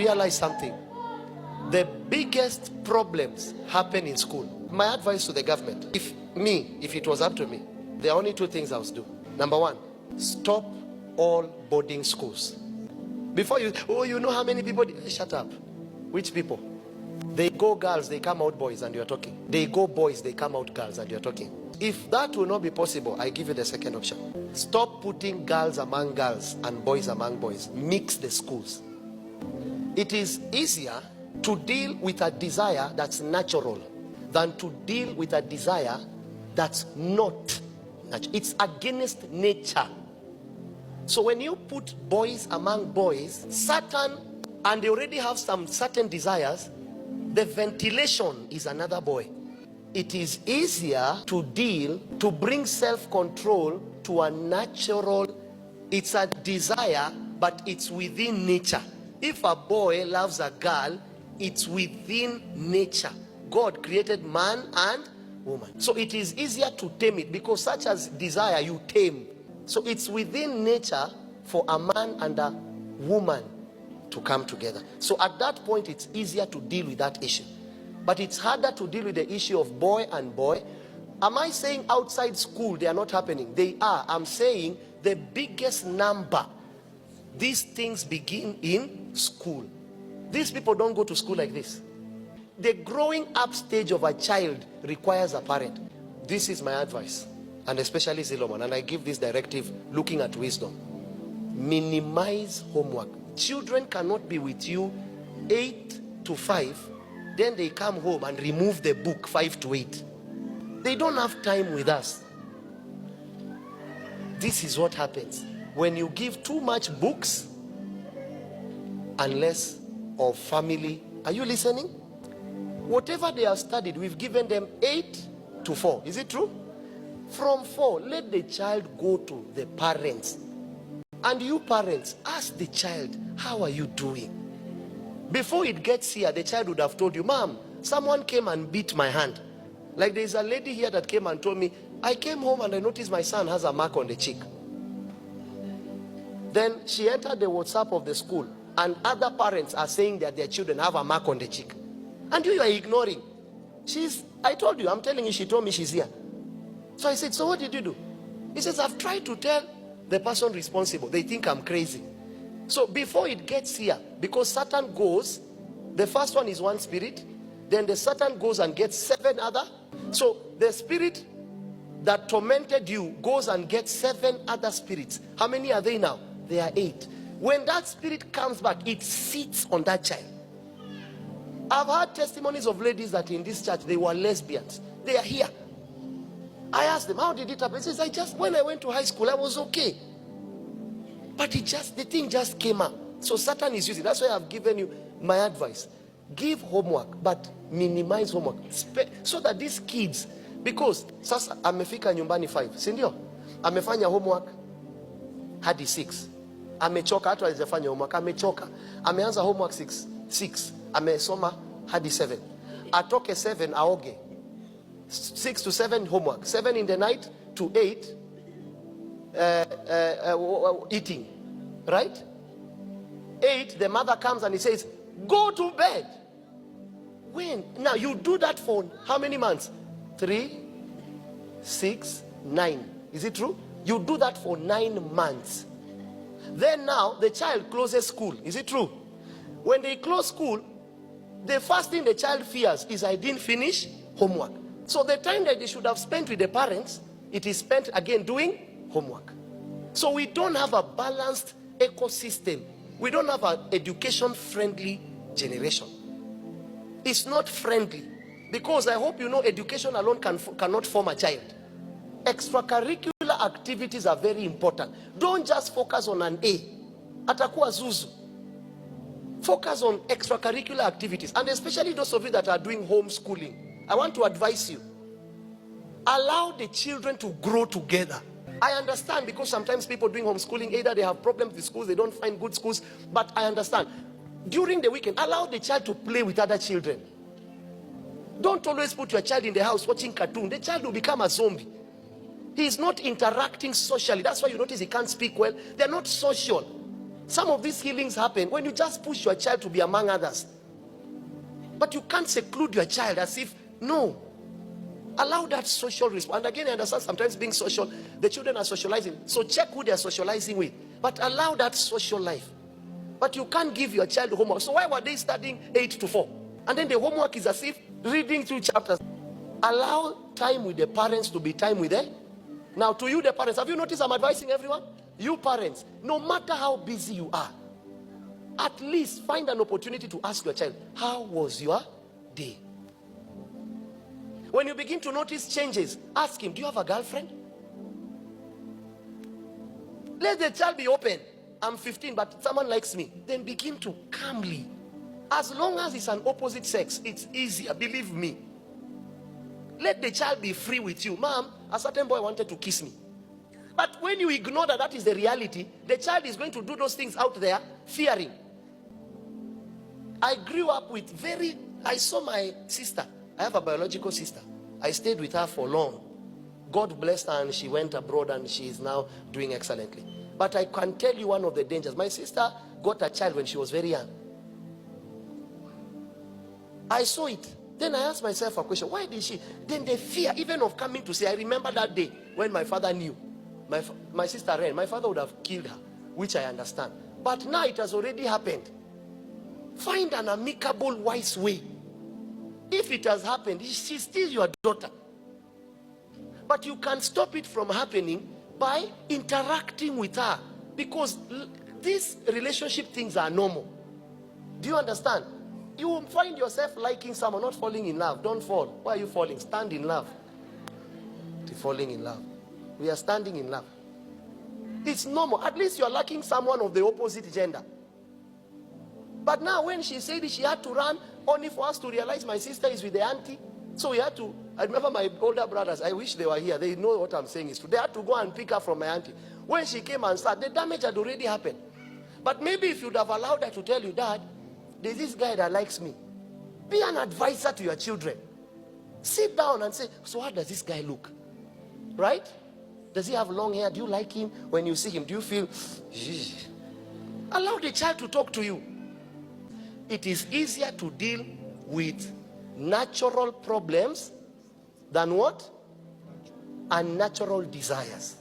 realize something. The biggest problems happen in school. My advice to the government, if it was up to me, there are only two things I would do. Number one, stop all boarding schools. Before you know how many people, shut up. Which people? They go girls, they come out boys, and you're talking. They go boys, they come out girls, and you're talking. If that will not be possible, I give you the second option. Stop putting girls among girls and boys among boys. Mix the schools. It is easier to deal with a desire that's natural than to deal with a desire that's not natural. It's against nature. So when you put boys among boys, Satan, and they already have some certain desires, the ventilation is another boy. It is easier to bring self-control to a natural, it's a desire, but it's within nature. If a boy loves a girl, it's within nature. God created man and woman. So it is easier to tame it, because such as desire you tame. So it's within nature for a man and a woman to come together. So at that point, it's easier to deal with that issue. But it's harder to deal with the issue of boy and boy. Am I saying outside school they are not happening? They are. I'm saying the biggest number, these things begin in school. These people don't go to school like this. The growing up stage of a child requires a parent. This is my advice, and especially Zilomon, and I give this directive looking at wisdom. Minimize homework. Children cannot be with you 8 to 5, then they come home and remove the book 5 to 8. They don't have time with us. This is what happens when you give too much books and less of family. Are you listening? Whatever they have studied, we've given them 8 to 4. Is it true? From 4, let the child go to the parents. And you parents, ask the child, how are you doing? Before it gets here, the child would have told you, Mom, someone came and beat my hand. Like there's a lady here that came and told me, I came home and I noticed my son has a mark on the cheek. Then she entered the WhatsApp of the school, and other parents are saying that their children have a mark on the cheek. And you are ignoring. I told you, I'm telling you, she told me she's here. So I said, so what did you do? He says, I've tried to tell the person responsible. They think I'm crazy. So before it gets here, because Satan goes, the first one is one spirit, then the Satan goes and gets 7 other. So the spirit that tormented you goes and gets 7 other spirits. How many are they now? They are 8. When that spirit comes back, it sits on that child. I've heard testimonies of ladies that in this church, they were lesbians. They are here. I asked them, how did it happen? He says, when I went to high school, I was okay. But the thing just came out. So Satan is using. That's why I've given you my advice. Give homework, but minimize homework. So that these kids, because sasa amefika nyumbani 5, si ndio? Amefanya homework hadi 6. Amechoka, hata hajafanya homework, amechoka. Ameanza homework 6. Amesoma hadi 7. Atoke 7 aoge. 6 to 7 homework. 7 in the night to 8 eating. Right? 8, the mother comes and he says, go to bed. When? Now you do that for how many months? 3, 6, 9. Is it true? You do that for 9 months. Then now the child closes school. Is it true? When they close school, the first thing the child fears is, I didn't finish homework. So the time that they should have spent with the parents, it is spent again doing homework. So we don't have a balanced ecosystem. We don't have an education-friendly generation. It's not friendly. Because I hope you know, education alone cannot form a child. Extracurricular activities are very important. Don't just focus on an A. Atakuwa zuzu. Focus on extracurricular activities. And especially those of you that are doing homeschooling. I want to advise you. Allow the children to grow together. I understand, because sometimes people doing homeschooling, either they have problems with schools, they don't find good schools. But I understand. During the weekend, allow the child to play with other children. Don't always put your child in the house watching cartoon. The child will become a zombie. He is not interacting socially. That's why you notice he can't speak well. They're not social. Some of these healings happen when you just push your child to be among others. But you can't seclude your child as if, no. Allow that social response. And again, I understand sometimes being social, the children are socializing. So check who they are socializing with. But allow that social life. But you can't give your child homework. So why were they studying 8 to 4? And then the homework is as if reading through chapters. Allow time with the parents to be time with them. Now to you, the parents, have you noticed I'm advising everyone? You parents, no matter how busy you are, at least find an opportunity to ask your child, how was your day? When you begin to notice changes, ask him, do you have a girlfriend? Let the child be open. I'm 15, but someone likes me. Then begin to calmly. As long as it's an opposite sex, it's easier, believe me. Let the child be free with you. Mom, a certain boy wanted to kiss me. But when you ignore that that is the reality, the child is going to do those things out there, fearing. I grew up with I saw my sister. I have a biological sister. I stayed with her for long. God blessed her and she went abroad and she is now doing excellently. But I can tell you one of the dangers. My sister got a child when she was very young. I saw it. Then I asked myself a question. Why did she? Then the fear even of coming to say, I remember that day when my father knew. My sister ran. My father would have killed her, which I understand. But now it has already happened. Find an amicable, wise way. If it has happened, she's still your daughter. But you can stop it from happening by interacting with her. Because these relationship things are normal. Do you understand? You will find yourself liking someone, not falling in love. Don't fall. Why are you falling? Stand in love. Falling in love. We are standing in love. It's normal. At least you are liking someone of the opposite gender. But now when she said she had to run, only for us to realize my sister is with the auntie. So we had to, I remember my older brothers, I wish they were here. They know what I'm saying is true. They had to go and pick her from my auntie. When she came and sat, the damage had already happened. But maybe if you'd have allowed her to tell you, Dad, there's this guy that likes me. Be an advisor to your children. Sit down and say, so how does this guy look? Right? Does he have long hair? Do you like him? When you see him, do you feel... Allow the child to talk to you. It is easier to deal with natural problems than what? Unnatural desires.